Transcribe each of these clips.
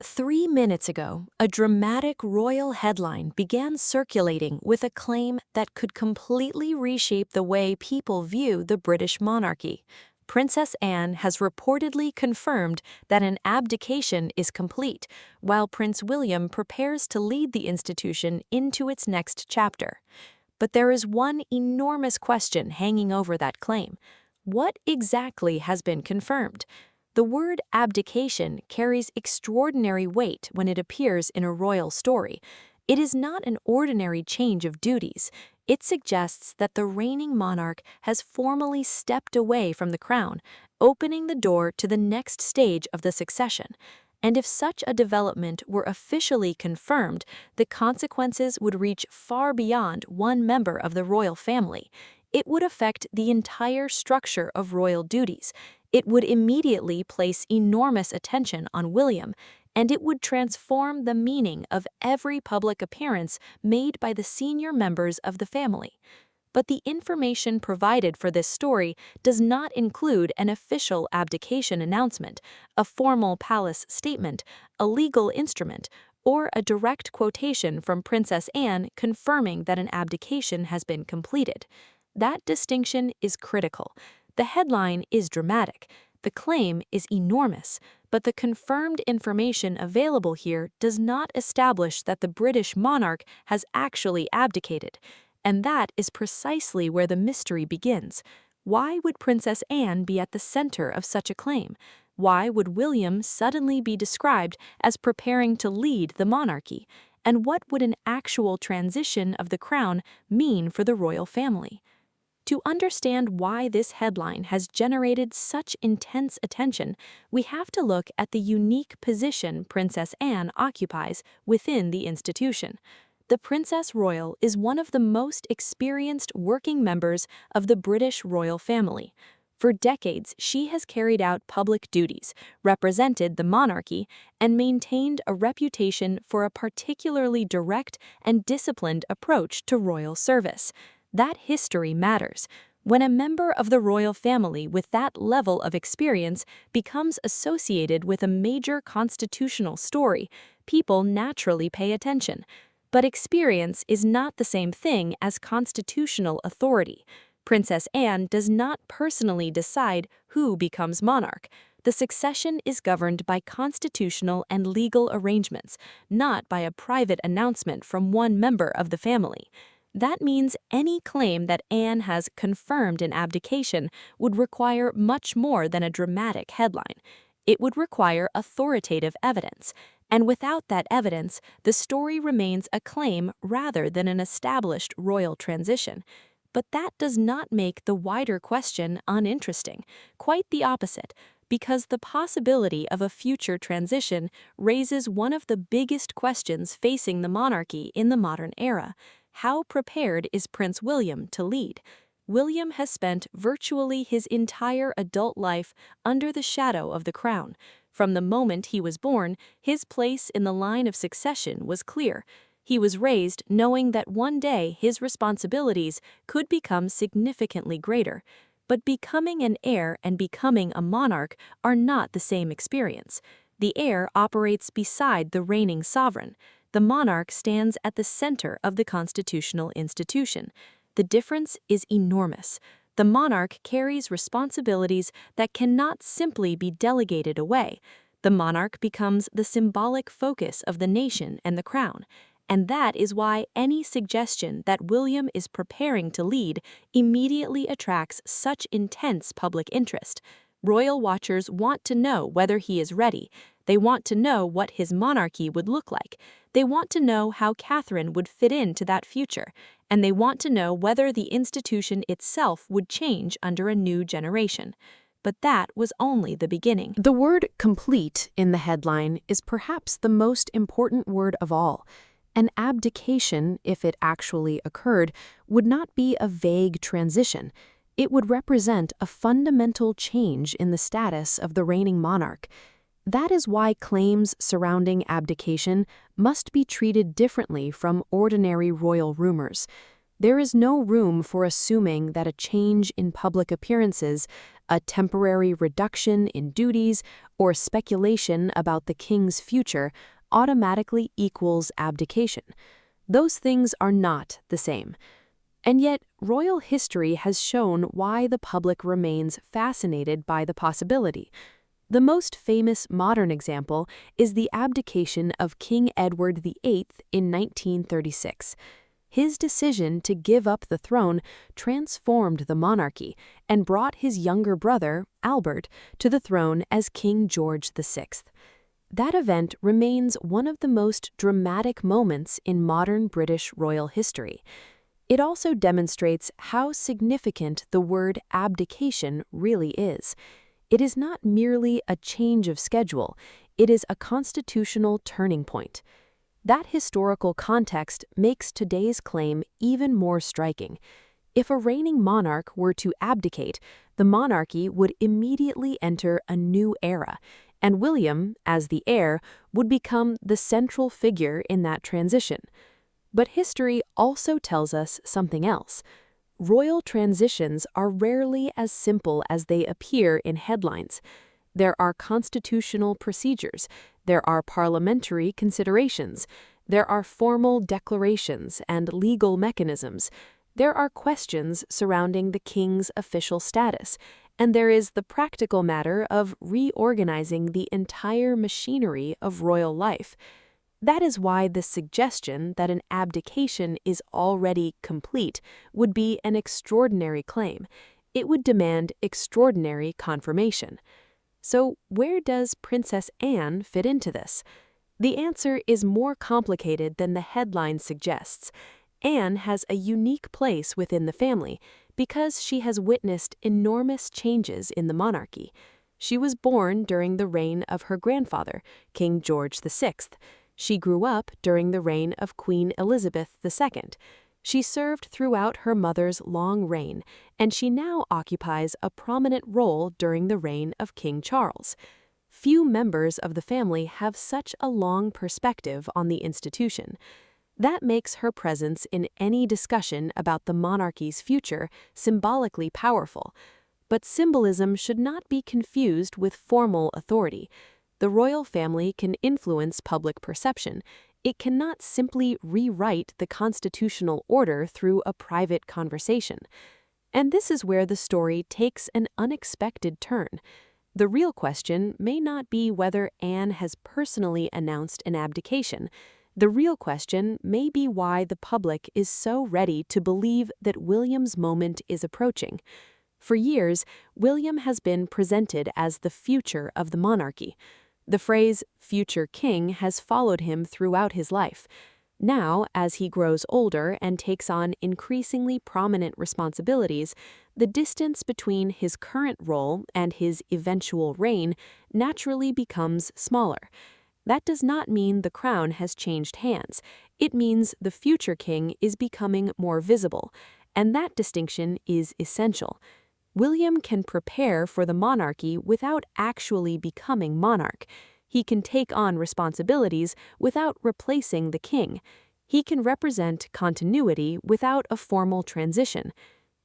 3 minutes ago, a dramatic royal headline began circulating with a claim that could completely reshape the way people view the British monarchy. Princess Anne has reportedly confirmed that an abdication is complete, while Prince William prepares to lead the institution into its next chapter. But there is one enormous question hanging over that claim. What exactly has been confirmed? The word abdication carries extraordinary weight when it appears in a royal story. It is not an ordinary change of duties. It suggests that the reigning monarch has formally stepped away from the crown, opening the door to the next stage of the succession. And if such a development were officially confirmed, the consequences would reach far beyond one member of the royal family. It would affect the entire structure of royal duties. It would immediately place enormous attention on William, and it would transform the meaning of every public appearance made by the senior members of the family. But the information provided for this story does not include an official abdication announcement, a formal palace statement, a legal instrument, or a direct quotation from Princess Anne confirming that an abdication has been completed. That distinction is critical. The headline is dramatic, the claim is enormous, but the confirmed information available here does not establish that the British monarch has actually abdicated. And that is precisely where the mystery begins. Why would Princess Anne be at the center of such a claim? Why would William suddenly be described as preparing to lead the monarchy? And what would an actual transition of the crown mean for the royal family? To understand why this headline has generated such intense attention, we have to look at the unique position Princess Anne occupies within the institution. The Princess Royal is one of the most experienced working members of the British royal family. For decades, she has carried out public duties, represented the monarchy, and maintained a reputation for a particularly direct and disciplined approach to royal service. That history matters. When a member of the royal family with that level of experience becomes associated with a major constitutional story, people naturally pay attention. But experience is not the same thing as constitutional authority. Princess Anne does not personally decide who becomes monarch. The succession is governed by constitutional and legal arrangements, not by a private announcement from one member of the family. That means any claim that Anne has confirmed an abdication would require much more than a dramatic headline. It would require authoritative evidence, and without that evidence, the story remains a claim rather than an established royal transition. But that does not make the wider question uninteresting. Quite the opposite, because the possibility of a future transition raises one of the biggest questions facing the monarchy in the modern era. How prepared is Prince William to lead? William has spent virtually his entire adult life under the shadow of the crown. From the moment he was born, his place in the line of succession was clear. He was raised knowing that one day his responsibilities could become significantly greater. But becoming an heir and becoming a monarch are not the same experience. The heir operates beside the reigning sovereign. The monarch stands at the center of the constitutional institution. The difference is enormous. The monarch carries responsibilities that cannot simply be delegated away. The monarch becomes the symbolic focus of the nation and the crown. And that is why any suggestion that William is preparing to lead immediately attracts such intense public interest. Royal watchers want to know whether he is ready. They want to know what his monarchy would look like. They want to know how Catherine would fit into that future. And they want to know whether the institution itself would change under a new generation. But that was only the beginning. The word complete in the headline is perhaps the most important word of all. An abdication, if it actually occurred, would not be a vague transition. It would represent a fundamental change in the status of the reigning monarch. That is why claims surrounding abdication must be treated differently from ordinary royal rumors. There is no room for assuming that a change in public appearances, a temporary reduction in duties, or speculation about the king's future automatically equals abdication. Those things are not the same. And yet, royal history has shown why the public remains fascinated by the possibility. The most famous modern example is the abdication of King Edward VIII in 1936. His decision to give up the throne transformed the monarchy and brought his younger brother, Albert, to the throne as King George VI. That event remains one of the most dramatic moments in modern British royal history. It also demonstrates how significant the word abdication really is. It is not merely a change of schedule, it is a constitutional turning point. That historical context makes today's claim even more striking. If a reigning monarch were to abdicate, the monarchy would immediately enter a new era, and William, as the heir, would become the central figure in that transition. But history also tells us something else. Royal transitions are rarely as simple as they appear in headlines. There are constitutional procedures, there are parliamentary considerations, there are formal declarations and legal mechanisms, there are questions surrounding the king's official status, and there is the practical matter of reorganizing the entire machinery of royal life. That is why the suggestion that an abdication is already complete would be an extraordinary claim. It would demand extraordinary confirmation. So, where does Princess Anne fit into this? The answer is more complicated than the headline suggests. Anne has a unique place within the family because she has witnessed enormous changes in the monarchy. She was born during the reign of her grandfather, King George VI. She grew up during the reign of Queen Elizabeth II. She served throughout her mother's long reign, and she now occupies a prominent role during the reign of King Charles. Few members of the family have such a long perspective on the institution. That makes her presence in any discussion about the monarchy's future symbolically powerful. But symbolism should not be confused with formal authority. The royal family can influence public perception. It cannot simply rewrite the constitutional order through a private conversation. And this is where the story takes an unexpected turn. The real question may not be whether Anne has personally announced an abdication. The real question may be why the public is so ready to believe that William's moment is approaching. For years, William has been presented as the future of the monarchy. The phrase future king has followed him throughout his life. Now, as he grows older and takes on increasingly prominent responsibilities, the distance between his current role and his eventual reign naturally becomes smaller. That does not mean the crown has changed hands. It means the future king is becoming more visible, and that distinction is essential. William can prepare for the monarchy without actually becoming monarch. He can take on responsibilities without replacing the king. He can represent continuity without a formal transition.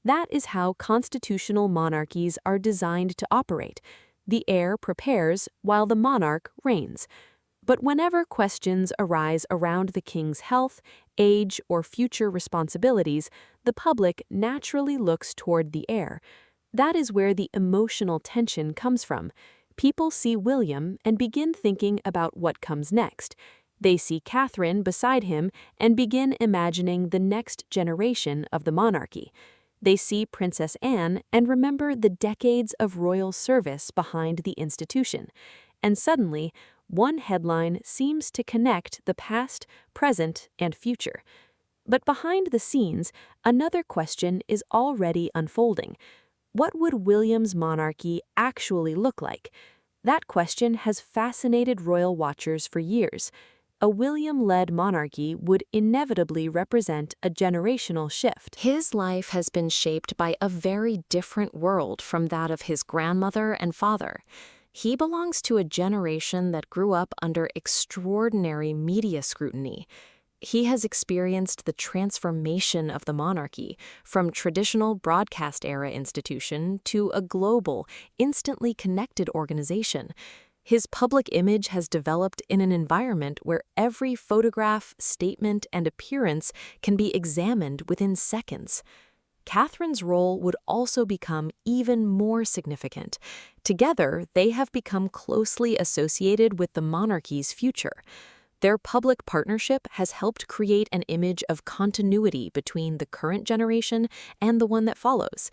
That is how constitutional monarchies are designed to operate. The heir prepares while the monarch reigns. But whenever questions arise around the king's health, age, or future responsibilities, the public naturally looks toward the heir. That is where the emotional tension comes from. People see William and begin thinking about what comes next. They see Catherine beside him and begin imagining the next generation of the monarchy. They see Princess Anne and remember the decades of royal service behind the institution. And suddenly, one headline seems to connect the past, present, and future. But behind the scenes, another question is already unfolding. What would William's monarchy actually look like? That question has fascinated royal watchers for years. A William-led monarchy would inevitably represent a generational shift. His life has been shaped by a very different world from that of his grandmother and father. He belongs to a generation that grew up under extraordinary media scrutiny. He has experienced the transformation of the monarchy from traditional broadcast-era institution to a global, instantly connected organization. His public image has developed in an environment where every photograph, statement, and appearance can be examined within seconds. Catherine's role would also become even more significant. Together, they have become closely associated with the monarchy's future. Their public partnership has helped create an image of continuity between the current generation and the one that follows.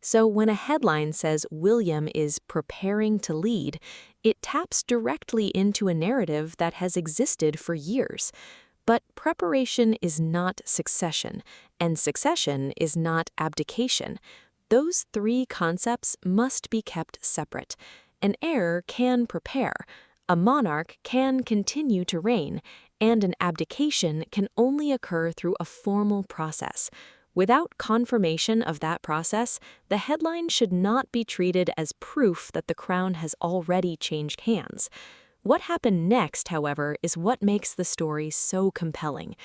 So when a headline says William is preparing to lead, it taps directly into a narrative that has existed for years. But preparation is not succession, and succession is not abdication. Those three concepts must be kept separate. An heir can prepare, a monarch can continue to reign, and an abdication can only occur through a formal process. Without confirmation of that process, the headline should not be treated as proof that the crown has already changed hands. What happened next, however, is what makes the story so compelling.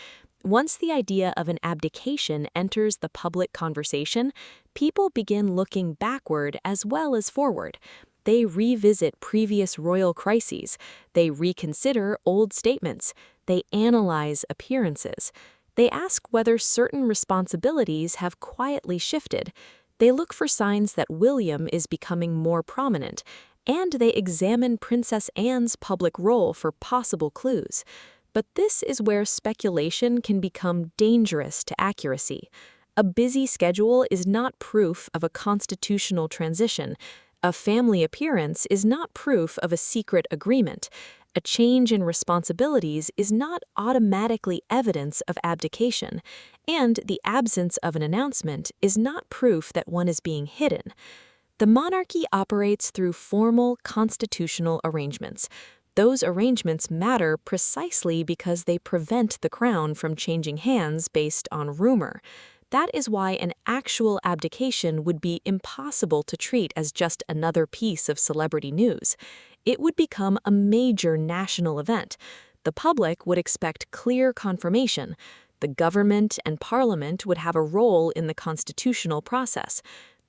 Once the idea of an abdication enters the public conversation, people begin looking backward as well as forward. They revisit previous royal crises, they reconsider old statements, they analyze appearances. They ask whether certain responsibilities have quietly shifted. They look for signs that William is becoming more prominent, and they examine Princess Anne's public role for possible clues. But this is where speculation can become dangerous to accuracy. A busy schedule is not proof of a constitutional transition. A family appearance is not proof of a secret agreement. A change in responsibilities is not automatically evidence of abdication, and the absence of an announcement is not proof that one is being hidden. The monarchy operates through formal constitutional arrangements. Those arrangements matter precisely because they prevent the crown from changing hands based on rumor. That is why an actual abdication would be impossible to treat as just another piece of celebrity news. It would become a major national event. The public would expect clear confirmation. The government and parliament would have a role in the constitutional process.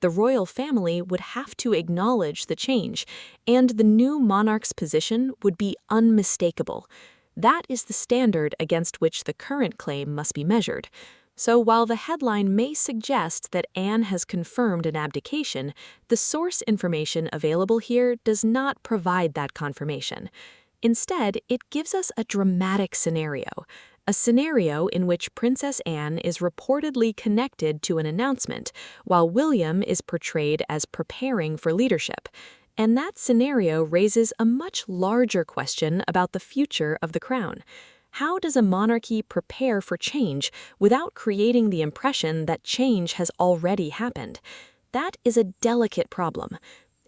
The royal family would have to acknowledge the change, and the new monarch's position would be unmistakable. That is the standard against which the current claim must be measured. So while the headline may suggest that Anne has confirmed an abdication, the source information available here does not provide that confirmation. Instead, it gives us a dramatic scenario. A scenario in which Princess Anne is reportedly connected to an announcement, while William is portrayed as preparing for leadership. And that scenario raises a much larger question about the future of the crown. How does a monarchy prepare for change without creating the impression that change has already happened? That is a delicate problem.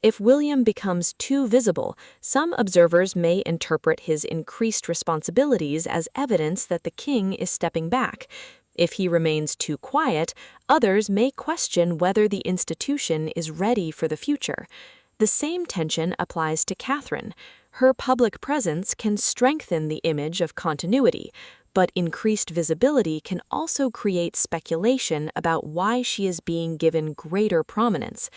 If William becomes too visible, some observers may interpret his increased responsibilities as evidence that the king is stepping back. If he remains too quiet, others may question whether the institution is ready for the future. The same tension applies to Catherine. Her public presence can strengthen the image of continuity, but increased visibility can also create speculation about why she is being given greater prominence.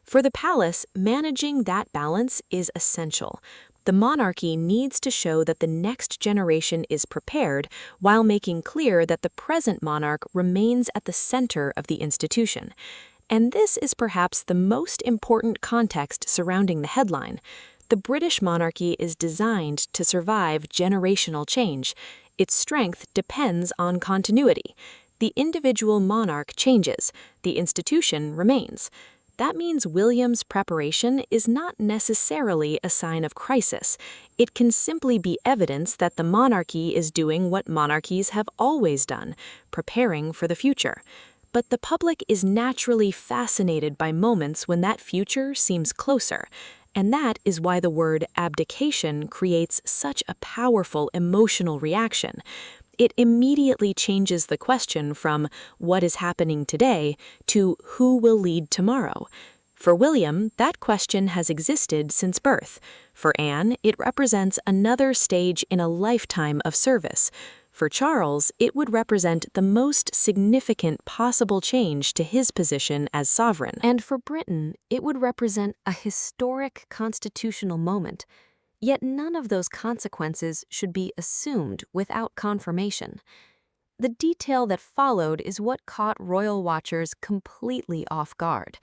For the palace, managing that balance is essential. The monarchy needs to show that the next generation is prepared while making clear that the present monarch remains at the center of the institution. And this is perhaps the most important context surrounding the headline. The British monarchy is designed to survive generational change. Its strength depends on continuity. The individual monarch changes, the institution remains. That means William's preparation is not necessarily a sign of crisis. It can simply be evidence that the monarchy is doing what monarchies have always done, preparing for the future. But the public is naturally fascinated by moments when that future seems closer. And that is why the word abdication creates such a powerful emotional reaction. It immediately changes the question from what is happening today to who will lead tomorrow. For William, that question has existed since birth. For Anne, it represents another stage in a lifetime of service. For Charles, it would represent the most significant possible change to his position as sovereign. And for Britain, it would represent a historic constitutional moment. Yet none of those consequences should be assumed without confirmation. The detail that followed is what caught royal watchers completely off guard.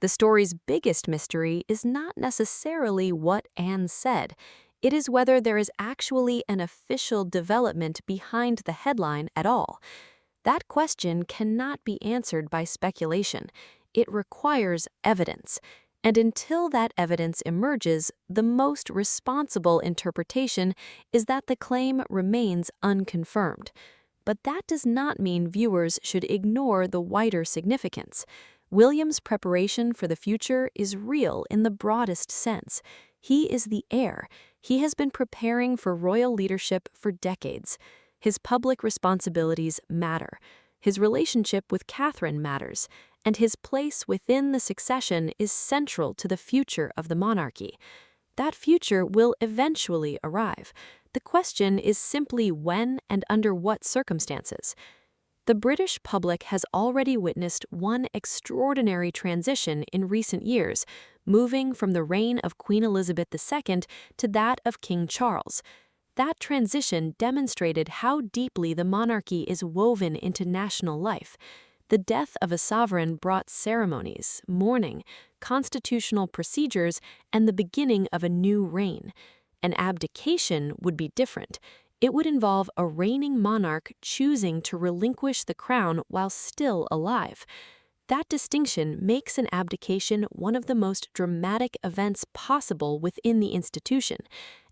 The story's biggest mystery is not necessarily what Anne said. It is whether there is actually an official development behind the headline at all. That question cannot be answered by speculation. It requires evidence. And until that evidence emerges, the most responsible interpretation is that the claim remains unconfirmed. But that does not mean viewers should ignore the wider significance. William's preparation for the future is real in the broadest sense. He is the heir. He has been preparing for royal leadership for decades. His public responsibilities matter. His relationship with Catherine matters, and his place within the succession is central to the future of the monarchy. That future will eventually arrive. The question is simply when and under what circumstances. The British public has already witnessed one extraordinary transition in recent years, moving from the reign of Queen Elizabeth II to that of King Charles. That transition demonstrated how deeply the monarchy is woven into national life. The death of a sovereign brought ceremonies, mourning, constitutional procedures, and the beginning of a new reign. An abdication would be different. It would involve a reigning monarch choosing to relinquish the crown while still alive. That distinction makes an abdication one of the most dramatic events possible within the institution.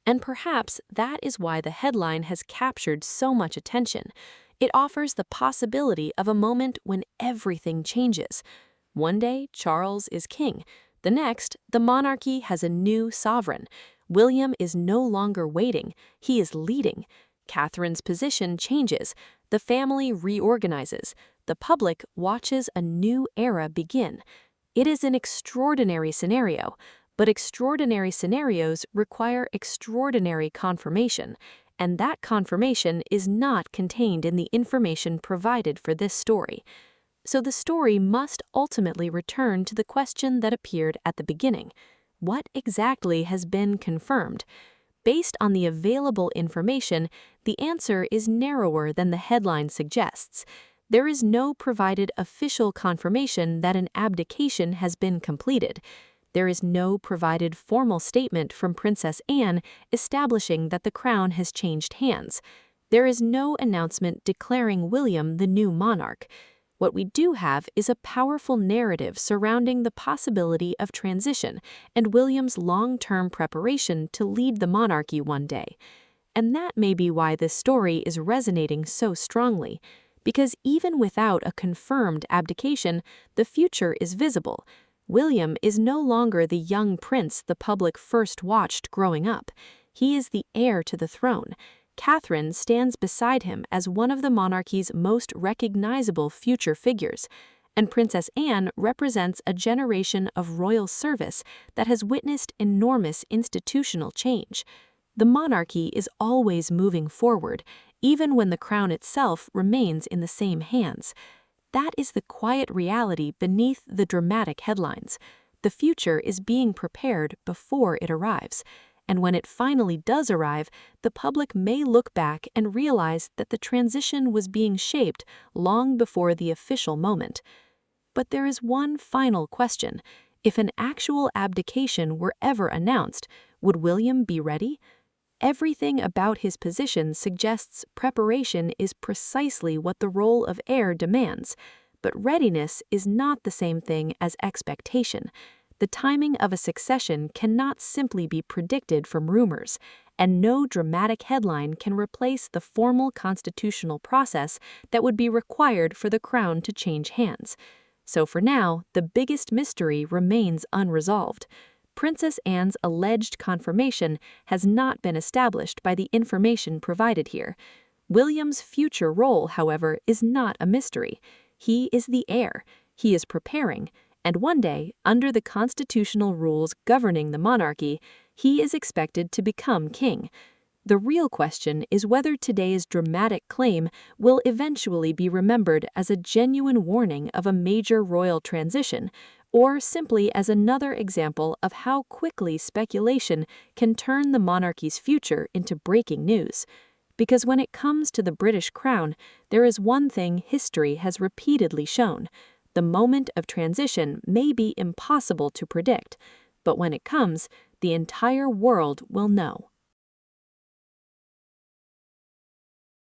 And perhaps that is why the headline has captured so much attention. It offers the possibility of a moment when everything changes. One day, Charles is king. The next, the monarchy has a new sovereign. William is no longer waiting, he is leading. Catherine's position changes. The family reorganizes. The public watches a new era begin. It is an extraordinary scenario. But extraordinary scenarios require extraordinary confirmation, and that confirmation is not contained in the information provided for this story. So the story must ultimately return to the question that appeared at the beginning. What exactly has been confirmed? Based on the available information, the answer is narrower than the headline suggests. There is no provided official confirmation that an abdication has been completed. There is no provided formal statement from Princess Anne establishing that the crown has changed hands. There is no announcement declaring William the new monarch. What we do have is a powerful narrative surrounding the possibility of transition and William's long-term preparation to lead the monarchy one day. And that may be why this story is resonating so strongly, because even without a confirmed abdication, the future is visible. William is no longer the young prince the public first watched growing up. He is the heir to the throne. Catherine stands beside him as one of the monarchy's most recognizable future figures, and Princess Anne represents a generation of royal service that has witnessed enormous institutional change. The monarchy is always moving forward, even when the crown itself remains in the same hands. That is the quiet reality beneath the dramatic headlines. The future is being prepared before it arrives. And when it finally does arrive, the public may look back and realize that the transition was being shaped long before the official moment. But there is one final question. If an actual abdication were ever announced, would William be ready? Everything about his position suggests preparation is precisely what the role of heir demands, but readiness is not the same thing as expectation. The timing of a succession cannot simply be predicted from rumors, and no dramatic headline can replace the formal constitutional process that would be required for the crown to change hands. So for now, the biggest mystery remains unresolved. Princess Anne's alleged confirmation has not been established by the information provided here. William's future role, however, is not a mystery. He is the heir. He is preparing, and one day, under the constitutional rules governing the monarchy, he is expected to become king. The real question is whether today's dramatic claim will eventually be remembered as a genuine warning of a major royal transition, or simply as another example of how quickly speculation can turn the monarchy's future into breaking news. Because when it comes to the British crown, there is one thing history has repeatedly shown: the moment of transition may be impossible to predict, but when it comes, the entire world will know.